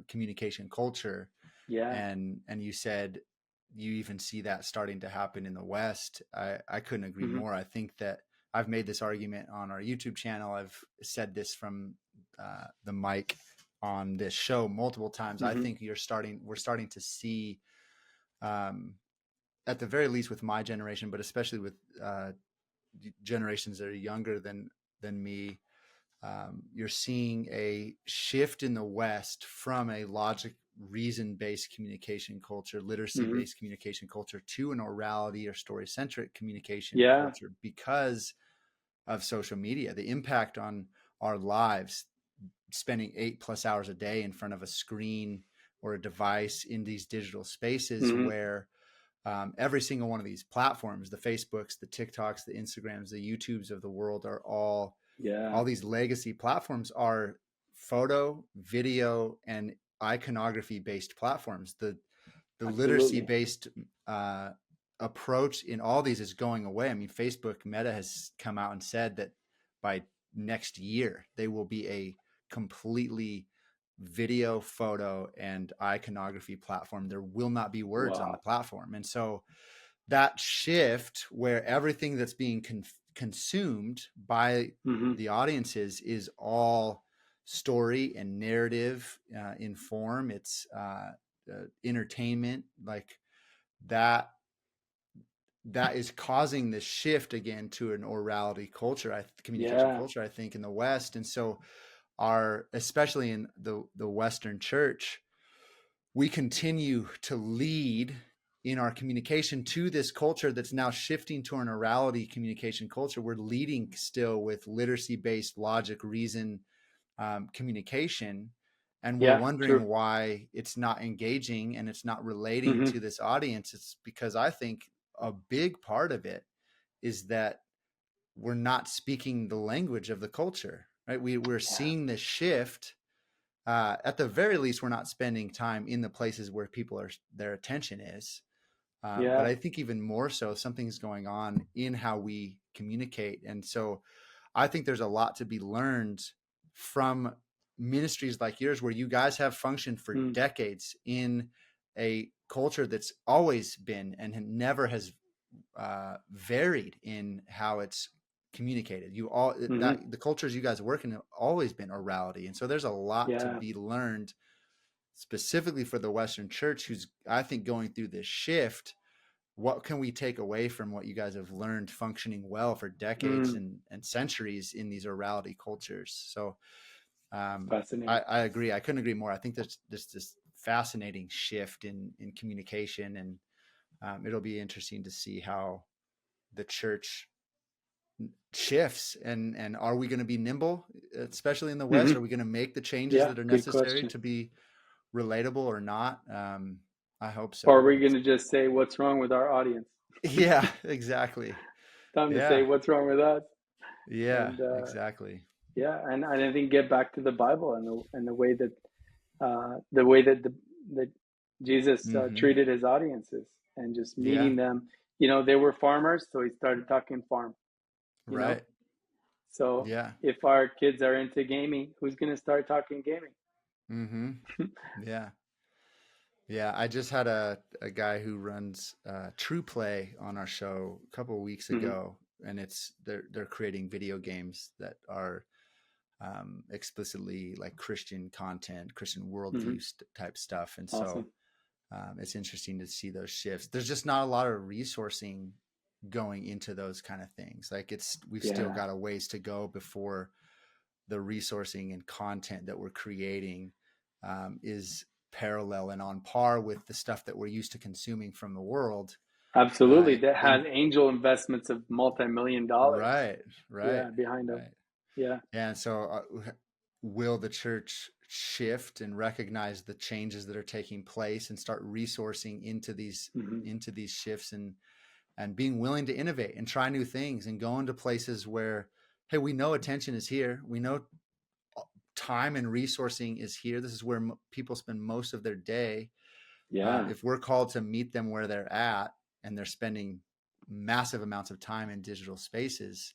communication culture, Yeah. and you said you even see that starting to happen in the West. I couldn't agree Hmm. more. I think that I've made this argument on our YouTube channel. I've said this from the mic on this show multiple times. I Hmm. think we're starting to see, um, at the very least with my generation, but especially with generations that are younger than me, you're seeing a shift in the West from a logic, reason based communication culture, literacy Hmm. based communication culture to an orality or story centric communication Yeah. culture because of social media, the impact on our lives, spending 8+ hours a day in front of a screen or a device in these digital spaces Hmm. where every single one of these platforms, the Facebooks, the TikToks, the Instagrams, the YouTubes of the world are Yeah. all these legacy platforms are photo, video, and iconography based platforms. The literacy Absolutely. based uh, approach in all these is going away. I mean, Facebook Meta has come out and said that by next year. They will be a completely video, photo, and iconography platform. There will not be words on the Wow. platform. And so that shift where everything that's being consumed by Mm-hmm. the audiences is all story and narrative in form. It's entertainment, like that. That is causing this shift again to an orality culture, communication Yeah. culture, I think, in the West. And so, especially in the Western church, we continue to lead in our communication to this culture that's now shifting to an orality communication culture. We're leading still with literacy based logic, reason, communication. And we're Yeah. True. wondering why it's not engaging and it's not relating Mm-hmm. to this audience. It's because I think a big part of it is that we're not speaking the language of the culture, right? We're Yeah. seeing this shift. At the very least, we're not spending time in the places where their attention is. But Yeah. I think even more so, something's going on in how we communicate. And so I think there's a lot to be learned from ministries like yours, where you guys have functioned for Mm. decades in a culture that's always been and never has varied in how it's communicated. You all Mm-hmm. that the cultures you guys work in have always been orality, and so there's a lot to Yeah. be learned specifically for the Western church, who's I think going through this shift. What can we take away from what you guys have learned functioning well for decades Mm. and centuries in these orality cultures? So Fascinating. I agree. I couldn't agree more. I think there's this fascinating shift in communication, and it'll be interesting to see how the church shifts, and are we going to be nimble, especially in the West? Are Mm-hmm. we going to make the changes Yeah. that are Good necessary question. to be relatable or not? I hope Or are so. we going to just say what's wrong with our audience? Yeah, exactly. Time to say Yeah, what's wrong with us. yeah, And exactly. yeah, and I think get back to the Bible and the way that that Jesus Hmm. treated his audiences and just Yeah, meeting them. You know, they were farmers, so he started talking farm. You know, right. so Yeah. if our kids are into gaming, who's going to start talking gaming? Hmm. Yeah. Yeah, I just had a guy who runs True Play on our show a couple of weeks Mm-hmm. ago, and they're creating video games that are explicitly like Christian content, Christian Mm-hmm. worldview type stuff. And so Awesome. it's interesting to see those shifts. There's just not a lot of resourcing going into those kind of things. Like we've still Yeah, got a ways to go before the resourcing and content that we're creating is parallel and on par with the stuff that we're used to consuming from the world. absolutely. That has In angel investments of multi-million dollars. Right, right, Yeah, behind them. right. Yeah. And so, will the church shift and recognize the changes that are taking place and start resourcing Mm-hmm. into these shifts, and being willing to innovate and try new things and go into places where, hey, we know attention is here, we know time and resourcing is here. This is where people spend most of their day. Yeah. If we're called to meet them where they're at, and they're spending massive amounts of time in digital spaces,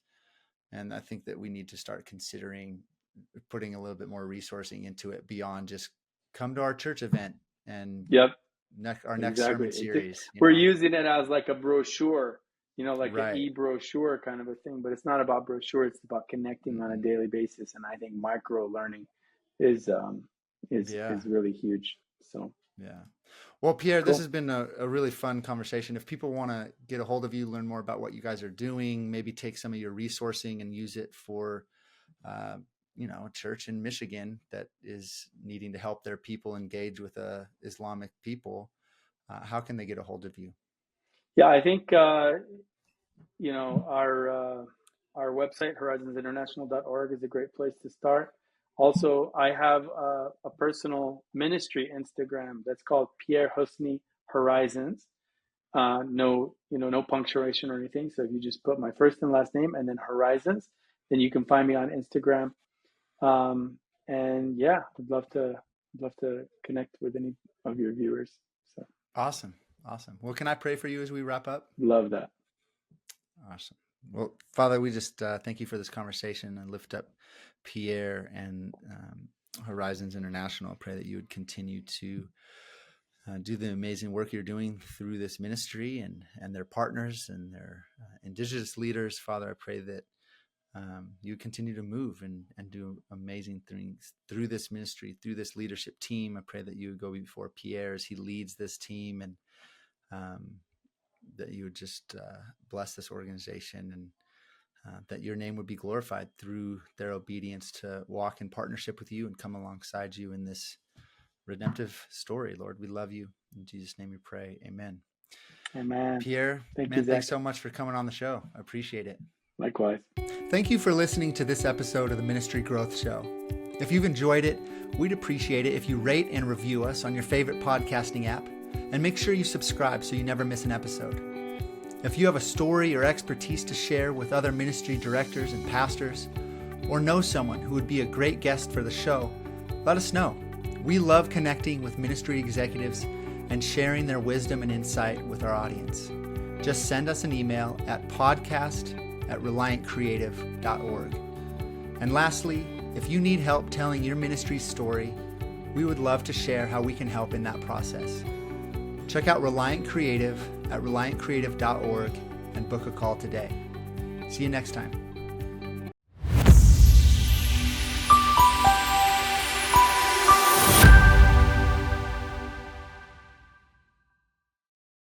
and I think that we need to start considering putting a little bit more resourcing into it beyond just come to our church event and Yep. our next Exactly. sermon series, We're using it as like a brochure, you know, like an Right. e-brochure kind of a thing, but it's not about brochure. It's about connecting on a Mm-mm. daily basis. And I think micro learning is Yeah. is really huge. So Yeah. Well, Pierre, this cool. has been a really fun conversation. If people want to get a hold of you, learn more about what you guys are doing, maybe take some of your resourcing and use it for, uh, a church in Michigan that is needing to help their people engage with Islamic people, how can they get a hold of you? Yeah, I think you know, our website, horizonsinternational.org, is a great place to start. Also, I have a personal ministry Instagram that's called Pierre Houssney Horizons. No, you know, no punctuation or anything. So if you just put my first and last name and then Horizons, then you can find me on Instagram. And yeah, I'd love to connect with any of your viewers. So Awesome. Awesome. Well, can I pray for you as we wrap up? love that. Awesome. Well, Father, we just thank you for this conversation and lift up Pierre and Horizons International. I pray that you would continue to do the amazing work you're doing through this ministry and their partners and their indigenous leaders. Father, I pray that you continue to move and do amazing things through this ministry, through this leadership team. I pray that you would go before Pierre as he leads this team, and that you would just bless this organization, and that your name would be glorified through their obedience to walk in partnership with you and come alongside you in this redemptive story. Lord, we love you. In Jesus' name we pray. Amen. Amen. Pierre, Thank you, Zach. thanks so much for coming on the show. I appreciate it. Likewise. Thank you for listening to this episode of the Ministry Growth Show. If you've enjoyed it, we'd appreciate it if you rate and review us on your favorite podcasting app, and make sure you subscribe so you never miss an episode. If you have a story or expertise to share with other ministry directors and pastors, or know someone who would be a great guest for the show, let us know. We love connecting with ministry executives and sharing their wisdom and insight with our audience. Just send us an email at podcast@reliantcreative.org. And lastly, if you need help telling your ministry's story, we would love to share how we can help in that process. Check out Reliant Creative at reliantcreative.org and book a call today. See you next time.